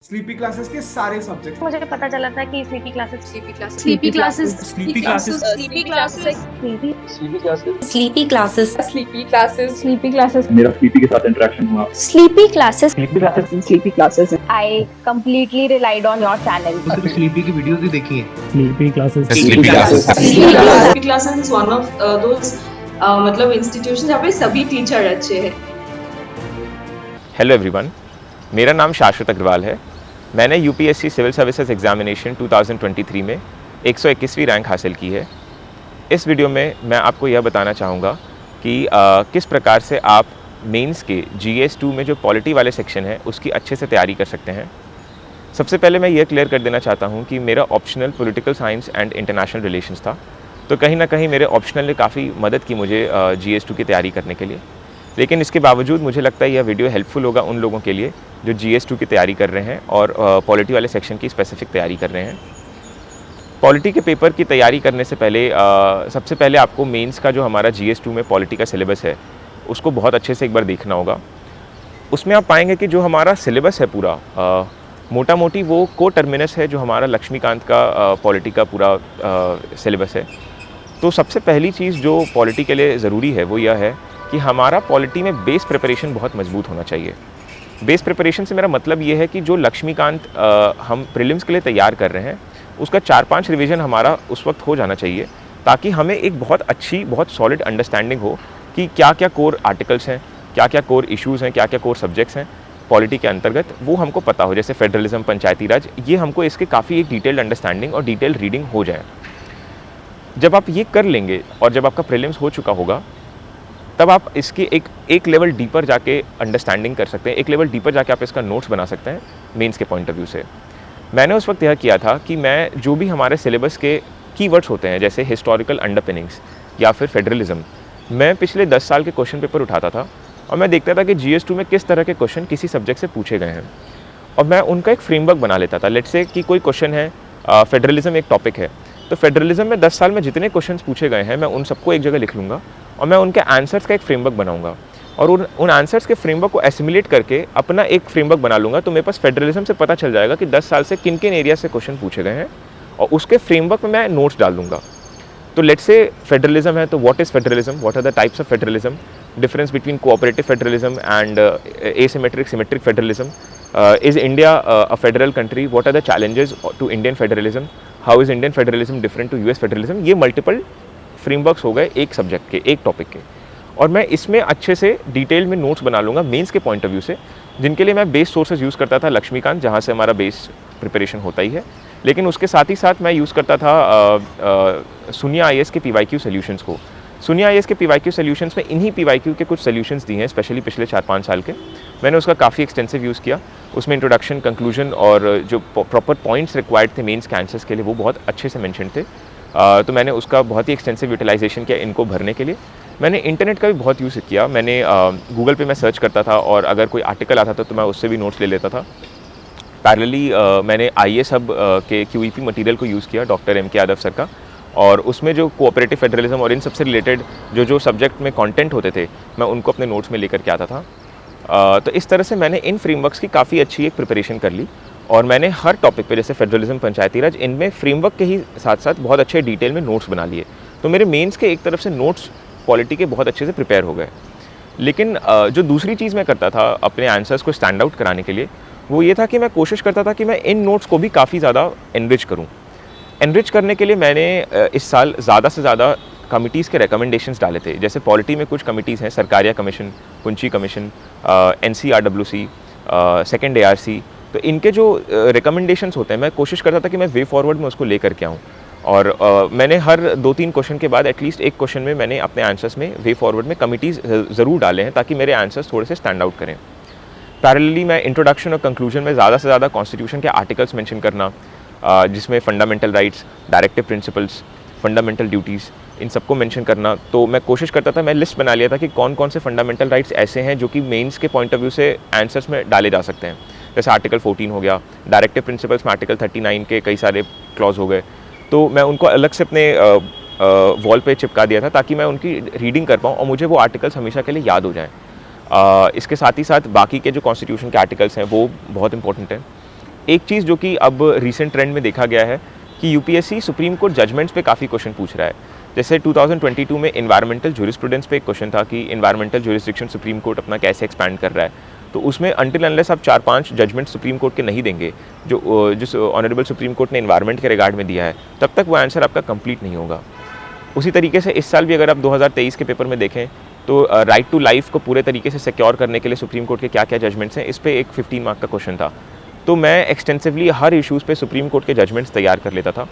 Sleepy classes के सारे subject. मुझे पता चला था कि sleepy classes sleepy classes sleepy classes sleepy classes sleepy classes sleepy classes sleepy classes sleepy classes sleepy classes मेरा स्लीपी के साथ इंटरेक्शन हुआ। Sleepy classes sleepy classes I completely relied on your channel. Sleepy की videos भी देखी हैं। Sleepy classes sleepy classes is one of those मतलब institution जहाँ पे सभी टीचर अच्छे हैं। हेलो एवरीवन, मेरा नाम शाश्वत अग्रवाल है। मैंने यूपीएससी सिविल सर्विसेज एग्जामिनेशन 2023 में 121वीं रैंक हासिल की है। इस वीडियो में मैं आपको यह बताना चाहूँगा कि किस प्रकार से आप मेंस के GS 2 में जो पॉलिटी वाले सेक्शन है उसकी अच्छे से तैयारी कर सकते हैं। सबसे पहले मैं यह क्लियर कर देना चाहता हूँ कि मेरा optional political science and international relations था, तो कहीं ना कहीं मेरे ऑप्शनल ने काफ़ी मदद की मुझे GS 2 की तैयारी करने के लिए। लेकिन इसके बावजूद मुझे लगता है यह वीडियो हेल्पफुल होगा उन लोगों के लिए जो GS 2 की तैयारी कर रहे हैं और पॉलिटी वाले सेक्शन की स्पेसिफिक तैयारी कर रहे हैं। पॉलिटी के पेपर की तैयारी करने से पहले सबसे पहले आपको मेंस का जो हमारा GS 2 में पॉलिटी का सिलेबस है उसको बहुत अच्छे से एक बार देखना होगा। उसमें आप पाएंगे कि जो हमारा सिलेबस है पूरा मोटा मोटी वो को टर्मिनस है जो हमारा लक्ष्मीकांत का पॉलिटी का पूरा सिलेबस है। तो सबसे पहली चीज़ जो पॉलिटी के लिए ज़रूरी है वो यह है कि हमारा पॉलिटी में बेस प्रिपरेशन बहुत मजबूत होना चाहिए। बेस प्रिपरेशन से मेरा मतलब ये है कि जो लक्ष्मीकांत हम प्रीलिम्स के लिए तैयार कर रहे हैं उसका 4-5 रिवीजन हमारा उस वक्त हो जाना चाहिए, ताकि हमें एक बहुत अच्छी बहुत सॉलिड अंडरस्टैंडिंग हो कि क्या क्या कोर आर्टिकल्स हैं, क्या क्या कोर इश्यूज़ हैं, क्या क्या कोर सब्जेक्ट्स हैं पॉलिटी के अंतर्गत, वो हमको पता हो। जैसे फेडरलिज्म, पंचायती राज, ये हमको इसके काफ़ी एक डिटेल्ड अंडरस्टैंडिंग और डिटेल्ड रीडिंग हो जाए। जब आप ये कर लेंगे और जब आपका प्रीलिम्स हो चुका होगा तब आप इसकी एक लेवल डीपर जाके अंडरस्टैंडिंग कर सकते हैं, एक लेवल डीपर जाके आप इसका नोट्स बना सकते हैं मेंस के पॉइंट ऑफ व्यू से। मैंने उस वक्त यह किया था कि मैं जो भी हमारे सिलेबस के कीवर्ड्स होते हैं जैसे हिस्टोरिकल अंडरपिनिंग्स या फिर फेडरलिज्म, मैं पिछले 10 साल के क्वेश्चन पेपर उठाता था और मैं देखता था कि GS 2 में किस तरह के क्वेश्चन किसी सब्जेक्ट से पूछे गए हैं और मैं उनका एक फ्रेमवर्क बना लेता था। लेट्स से कि कोई क्वेश्चन है, फेडरलिज्म एक टॉपिक है, तो फेडरलिज्म में 10 साल में जितने क्वेश्चंस पूछे गए हैं मैं उन सबको एक जगह लिख लूँगा और मैं उनके आंसर्स का एक फ्रेमवर्क बनाऊंगा और उन आंसर्स के फ्रेमवर्क को एसिमुलेट करके अपना एक फ्रेमवर्क बना लूँगा। तो मेरे पास फेडरलिज्म से पता चल जाएगा कि 10 साल से किन किन एरिया से क्वेश्चन पूछे गए हैं और उसके फ्रेमवर्क में मैं नोट्स डाल दूँगा। तो लेट्स से फेडरलिज्म है, तो what is federalism, what are the types of federalism, difference between cooperative federalism and asymmetric symmetric federalism, is India a federal country, what are the challenges to Indian federalism, how is Indian federalism different to US federalism. ये multiple frameworks हो गए एक subject के, एक topic के, और मैं इसमें अच्छे से डिटेल में नोट्स बना लूँगा मेंस के पॉइंट ऑफ व्यू से, जिनके लिए मैं बेस सोर्सेज यूज़ करता था लक्ष्मीकांत, जहाँ से हमारा बेस प्रिपरेशन होता ही है। लेकिन उसके साथ ही साथ मैं यूज़ करता था सुनिया IAS के PYQ सोल्यूशंस को। सुनिया IAS के PYQ सोल्यूशंस में इन्हीं PYQ के कुछ सोल्यूशंस दिए हैं, स्पेशली पिछले 4-5 साल के। मैंने उसका काफ़ी एक्सटेंसिव यूज़ किया। उसमें इंट्रोडक्शन, कंक्लूजन और जो प्रॉपर पॉइंट्स रिक्वायर्ड थे मेंस के आंसर्स के लिए वो बहुत अच्छे से मेंशन थे। तो मैंने उसका बहुत ही एक्सटेंसिव यूटिलाइजेशन किया इनको भरने के लिए। मैंने इंटरनेट का भी बहुत यूज़ किया। मैंने गूगल पे मैं सर्च करता था और अगर कोई आर्टिकल आता था तो मैं उससे भी नोट्स ले लेता था। पैरेलली मैंने IAS हब के QEP मटेरियल को यूज़ किया, डॉक्टर MK यादव सर का, और उसमें जो कोऑपरेटिव फेडरलिज्म और इन सबसे रिलेटेड जो सब्जेक्ट में कंटेंट होते थे मैं उनको अपने नोट्स में लेकर के आता था। तो इस तरह से मैंने इन फ्रेमवर्क्स की काफ़ी अच्छी एक प्रिपरेशन कर ली और मैंने हर टॉपिक पे जैसे फेडरलिज्म, पंचायती राज, इनमें फ्रेमवर्क के ही साथ साथ बहुत अच्छे डिटेल में नोट्स बना लिए। तो मेरे मेंस के एक तरफ से नोट्स पॉलिटी के बहुत अच्छे से प्रिपेयर हो गए। लेकिन जो दूसरी चीज़ मैं करता था अपने आंसर्स को स्टैंड आउट कराने के लिए वो ये था कि मैं कोशिश करता था कि मैं इन नोट्स को भी काफ़ी ज़्यादा एनरिच करूँ। एनरिच करने के लिए मैंने इस साल ज़्यादा से ज़्यादा कमिटीज़ के रिकमेंडेशंस डाले थे। जैसे पॉलिटी में कुछ कमिटीज़ हैं, Sarkaria commission, पुंची commission, NCRWC, second ARC, तो इनके जो रिकमेंडेशंस होते हैं मैं कोशिश करता था कि मैं वे फॉरवर्ड में उसको लेकर के आऊँ। और मैंने हर 2-3 क्वेश्चन के बाद एटलीस्ट एक क्वेश्चन में मैंने अपने आंसर्स में वे फॉरवर्ड में कमिटीज़ ज़रूर डाले हैं ताकि मेरे आंसर्स थोड़े से स्टैंड आउट करें। पैरेलली मैं इंट्रोडक्शन और कंक्लूजन में ज़्यादा से ज़्यादा कॉन्स्टिट्यूशन के आर्टिकल्स मेंशन करना, जिसमें fundamental rights, directive principles, fundamental duties, इन सबको मेंशन करना। तो मैं कोशिश करता था, मैं लिस्ट बना लिया था कि कौन कौन से फंडामेंटल राइट्स ऐसे हैं जो कि मेंस के पॉइंट ऑफ व्यू से आंसर्स में डाले जा सकते हैं। जैसे आर्टिकल 14 हो गया, डायरेक्टिव प्रिंसिपल्स में आर्टिकल 39 के कई सारे क्लॉज हो गए, तो मैं उनको अलग से अपने वॉल पे चिपका दिया था ताकि मैं उनकी रीडिंग कर पाऊँ और मुझे वो आर्टिकल्स हमेशा के लिए याद हो जाएँ। इसके साथ ही साथ बाकी के जो कॉन्स्टिट्यूशन के आर्टिकल्स हैं वो बहुत इंपॉर्टेंट हैं। एक चीज़ जो कि अब रिसेंट ट्रेंड में देखा गया है कि यूपीएससी सुप्रीम कोर्ट जजमेंट्स पे काफ़ी क्वेश्चन पूछ रहा है। जैसे 2022 में इन्वायरमेंटल ज्यूरिस्प्रूडेंस पे एक क्वेश्चन था कि इन्वायरमेंटल ज्यूरिसडिक्शन सुप्रीम कोर्ट अपना कैसे एक्सपैंड कर रहा है। तो उसमें अनटिल अनलेस आप 4-5 जजमेंट सुप्रीम कोर्ट के नहीं देंगे जिस ऑनरेबल सुप्रीम कोर्ट ने इन्वायरमेंट के रिगार्ड में दिया है, तब तक वो आंसर आपका कंप्लीट नहीं होगा। उसी तरीके से इस साल भी अगर आप 2023 के पेपर में देखें तो राइट टू लाइफ को पूरे तरीके से सिक्योर करने के लिए सुप्रीम कोर्ट के क्या क्या जजमेंट्स हैं, इस पर एक 15 मार्क का क्वेश्चन था। तो मैं एक्सटेंसिवली हर इश्यूज़ पे सुप्रीम कोर्ट के जजमेंट्स तैयार कर लेता था।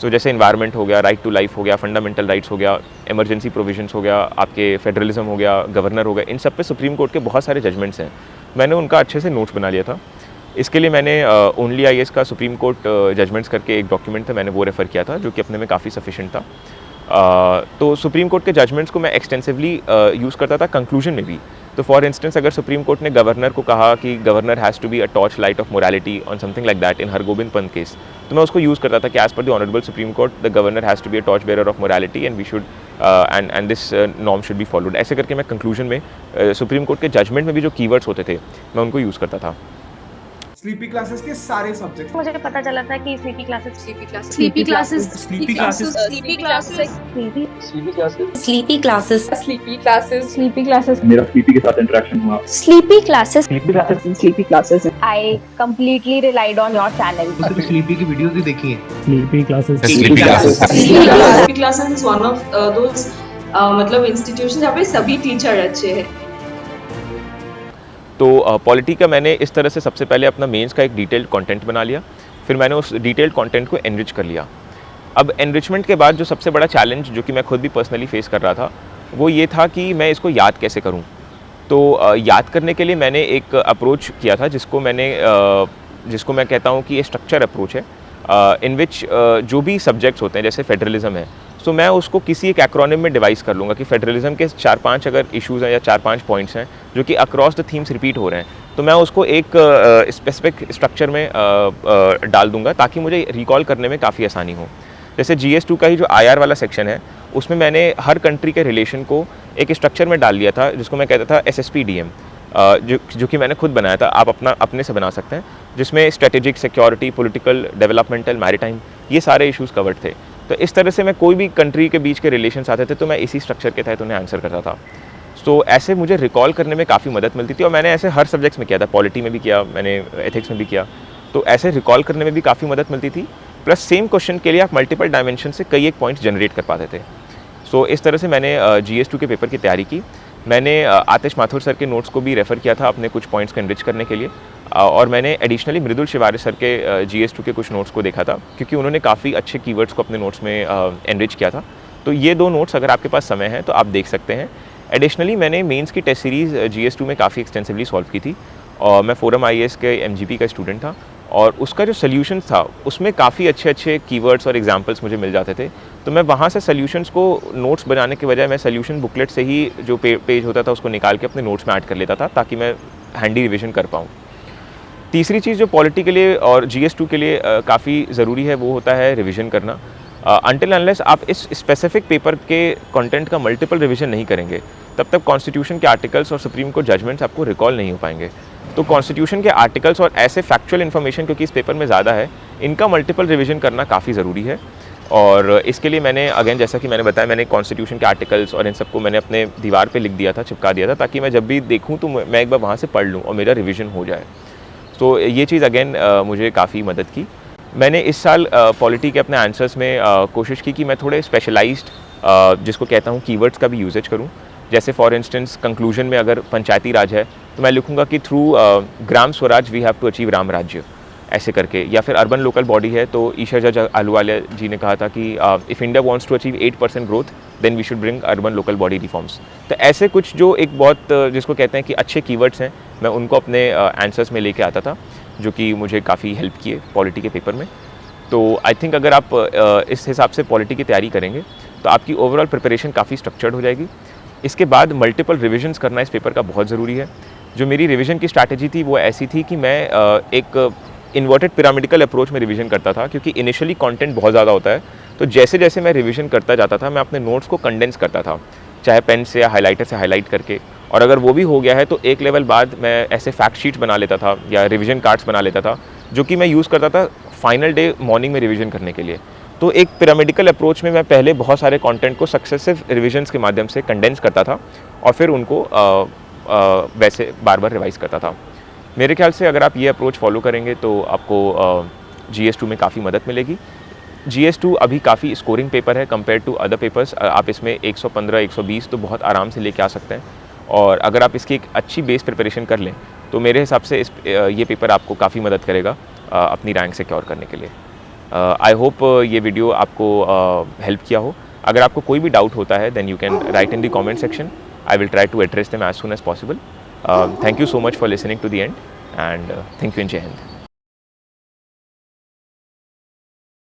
सो जैसे इन्वायरमेंट हो गया, राइट टू लाइफ हो गया, फंडामेंटल राइट्स हो गया, इमरजेंसी प्रोविजंस हो गया, आपके फेडरलिज्म हो गया, गवर्नर हो गया, इन सब पे सुप्रीम कोर्ट के बहुत सारे जजमेंट्स हैं। मैंने उनका अच्छे से नोट्स बना लिया था। इसके लिए मैंने ओनली आईएएस का सुप्रीम कोर्ट जजमेंट्स करके एक डॉक्यूमेंट था, मैंने वो रेफ़र किया था, जो कि अपने में काफ़ी सफिशेंट था। तो सुप्रीम कोर्ट के जजमेंट्स को मैं एक्सटेंसिवली यूज़ करता था कंक्लूजन में भी। तो फॉर इंस्टेंस अगर सुप्रीम कोर्ट ने गवर्नर को कहा कि governor has to be a torch light of morality on something like that in Hargobind Pant case, तो मैं उसको यूज़ करता था कि as per the honourable Supreme Court the governor has to be a torch bearer of morality and we should and this norm should be followed. ऐसे करके मैं conclusion में सुप्रीम कोर्ट के जजमेंट में भी जो कीवर्ड्स होते थे मैं उनको यूज़ करता था। स्लीपी क्लासेस के सारे सब्जेक्ट मुझे पता चला था कि sleepy classes Sleepy classes. Sleepy classes Sleepy classes. Sleepy classes Sleepy classes. Sleepy classes. Sleepy classes मेरा स्लीपी के साथ इंटरेक्शन हुआ। Sleepy classes. Sleepy classes sleepy classes I completely relied on your channel. तो सिर्फ स्लीपी की videos ही देखी हैं। Sleepy classes Sleepy classes is one of those मतलब इंस्टीट्यूशन जहाँ पे सभी टीचर अच्छे हैं। तो पॉलिटी का मैंने इस तरह से सबसे पहले अपना मेंस का एक डिटेल्ड कंटेंट बना लिया, फिर मैंने उस डिटेल्ड कंटेंट को एनरिच कर लिया। अब एनरिचमेंट के बाद जो सबसे बड़ा चैलेंज जो कि मैं खुद भी पर्सनली फेस कर रहा था वो ये था कि मैं इसको याद कैसे करूं। तो याद करने के लिए मैंने एक अप्रोच किया था जिसको मैं कहता हूं कि ये स्ट्रक्चर अप्रोच है, इन विच जो भी सब्जेक्ट्स होते हैं जैसे फेडरलिज्म है, सो मैं उसको किसी एक एक्रोनिम में डिवाइस कर लूँगा कि फेडरलिज्म के 4-5 अगर इश्यूज़ हैं या 4-5 पॉइंट्स हैं जो कि अक्रॉस द थीम्स रिपीट हो रहे हैं, तो मैं उसको एक स्पेसिफिक स्ट्रक्चर में डाल दूंगा ताकि मुझे रिकॉल करने में काफ़ी आसानी हो। जैसे GS2 का ही जो IR वाला सेक्शन है उसमें मैंने हर कंट्री के रिलेशन को एक स्ट्रक्चर में डाल लिया था जिसको मैं कहता था SSPDM, जो कि मैंने खुद बनाया था, आप अपने से बना सकते हैं, जिसमें strategic, security, political, developmental, maritime, ये सारे इश्यूज़ कवर्ड थे। तो इस तरह से मैं कोई भी कंट्री के बीच के रिलेशंस आते थे तो मैं इसी स्ट्रक्चर के तहत उन्हें आंसर करता था। तो ऐसे मुझे रिकॉल करने में काफ़ी मदद मिलती थी और मैंने ऐसे हर सब्जेक्ट्स में किया था, पॉलिटी में भी किया, मैंने एथिक्स में भी किया, तो ऐसे रिकॉल करने में भी काफ़ी मदद मिलती थी। प्लस सेम क्वेश्चन के लिए आप मल्टीपल डायमेंशन से कई एक पॉइंट्स जनरेट कर पाते थे। सो इस तरह से मैंने GS2 के पेपर की तैयारी की। मैंने आतिश माथुर सर के नोट्स को भी रेफ़र किया था अपने कुछ पॉइंट्स को एनरिच करने के लिए, और मैंने एडिशनली मृदुल शिवारे सर के GS2 के कुछ नोट्स को देखा था क्योंकि उन्होंने काफ़ी अच्छे कीवर्ड्स को अपने नोट्स में एनरिच किया था। तो ये 2 नोट्स अगर आपके पास समय है तो आप देख सकते हैं। एडिशनली मैंने मेंस की टेस्ट सीरीज़ GS2 में काफ़ी एक्सटेंसिवली सॉल्व की थी और मैं फोरम IAS के MGP का स्टूडेंट था और उसका जो सोल्यूशन था उसमें काफ़ी अच्छे कीवर्ड्स और एग्जांपल्स मुझे मिल जाते थे। तो मैं वहाँ से सोल्यूशंस को नोट्स बनाने के बजाय मैं सोल्यूशन बुकलेट से ही जो पेज होता था उसको निकाल के अपने नोट्स में ऐड कर लेता था ताकि मैं हैंडी रिविजन कर पाऊँ। तीसरी चीज़ जो पॉलिटी के लिए और GS2 के लिए काफ़ी ज़रूरी है वो होता है रिविज़न करना। अनटिल अनलेस आप इस स्पेसिफिक पेपर के कंटेंट का मल्टीपल रिवीजन नहीं करेंगे तब तक कॉन्स्टिट्यूशन के आर्टिकल्स और सुप्रीम कोर्ट जजमेंट्स आपको रिकॉल नहीं हो पाएंगे। तो कॉन्स्टिट्यूशन के आर्टिकल्स और ऐसे फैक्चुअल इन्फॉर्मेशन क्योंकि इस पेपर में ज़्यादा है, इनका मल्टीपल रिवीजन करना काफ़ी ज़रूरी है। और इसके लिए मैंने अगेन जैसा कि मैंने बताया, मैंने कॉन्स्टिट्यूशन के आर्टिकल्स और इन सबको मैंने अपने दीवार पे लिख दिया था, चिपका दिया था, ताकि मैं जब भी देखूँ तो मैं एक बार वहाँ से पढ़ लूँ और मेरा रिवीजन हो जाए। तो ये चीज़ अगेन मुझे काफ़ी मदद की। मैंने इस साल पॉलिटी के अपने आंसर्स में कोशिश की कि मैं थोड़े स्पेशलाइज्ड जिसको कहता हूँ कीवर्ड्स का भी यूजेज करूँ। जैसे फॉर इंस्टेंस कंक्लूजन में अगर पंचायती राज है तो मैं लिखूँगा कि through Gram Swaraj we have to achieve Ram Rajya, ऐसे करके। या फिर अर्बन लोकल बॉडी है तो ईशा जज अहलूवालिया जी ने कहा था कि if India wants to achieve 8% growth then we should bring urban local body reforms. तो ऐसे कुछ जो एक बहुत जिसको कहते हैं कि अच्छे कीवर्ड्स हैं, मैं उनको अपने आंसर्स में लेके आता था, जो कि मुझे काफ़ी हेल्प किए पॉलिटी के पेपर में। तो आई थिंक अगर आप इस हिसाब से पॉलिटी की तैयारी करेंगे तो आपकी ओवरऑल प्रिपरेशन काफ़ी स्ट्रक्चर्ड हो जाएगी। इसके बाद मल्टीपल रिविजन्स करना इस पेपर का बहुत ज़रूरी है। जो मेरी रिवीजन की स्ट्रैटेजी थी वो ऐसी थी कि मैं एक इन्वर्टेड पिरामिडिकल अप्रोच में रिवीजन करता था, क्योंकि इनिशियली कंटेंट बहुत ज़्यादा होता है। तो जैसे जैसे मैं रिवीजन करता जाता था मैं अपने नोट्स को कंडेंस करता था, चाहे पेन से या हाइलाइटर से हाईलाइट करके। और अगर वो भी हो गया है तो एक लेवल बाद मैं ऐसे फैक्ट शीट्स बना लेता था या रिवीजन कार्ड्स बना लेता था, जो कि मैं यूज़ करता था फाइनल डे मॉर्निंग में रिवीजन करने के लिए। तो एक पिरामिडिकल अप्रोच में मैं पहले बहुत सारे कंटेंट को सक्सेसिव रिविजन्स के माध्यम से कंडेंस करता था और फिर उनको वैसे बार बार रिवाइज़ करता था। मेरे ख्याल से अगर आप ये अप्रोच फॉलो करेंगे तो आपको GS2 में काफ़ी मदद मिलेगी। GS2 अभी काफ़ी स्कोरिंग पेपर है कंपेयर टू अदर पेपर्स। आप इसमें 115, 120 तो बहुत आराम से लेके आ सकते हैं, और अगर आप इसकी एक अच्छी बेस प्रिपरेशन कर लें तो मेरे हिसाब से ये पेपर आपको काफ़ी मदद करेगा अपनी रैंक सिक्योर करने के लिए। आई होप ये वीडियो आपको हेल्प किया हो। अगर आपको कोई भी डाउट होता है then you can write in the comment section. I will try to address them as soon as possible. Thank you so much for listening to the end and thank you in Jai Hind.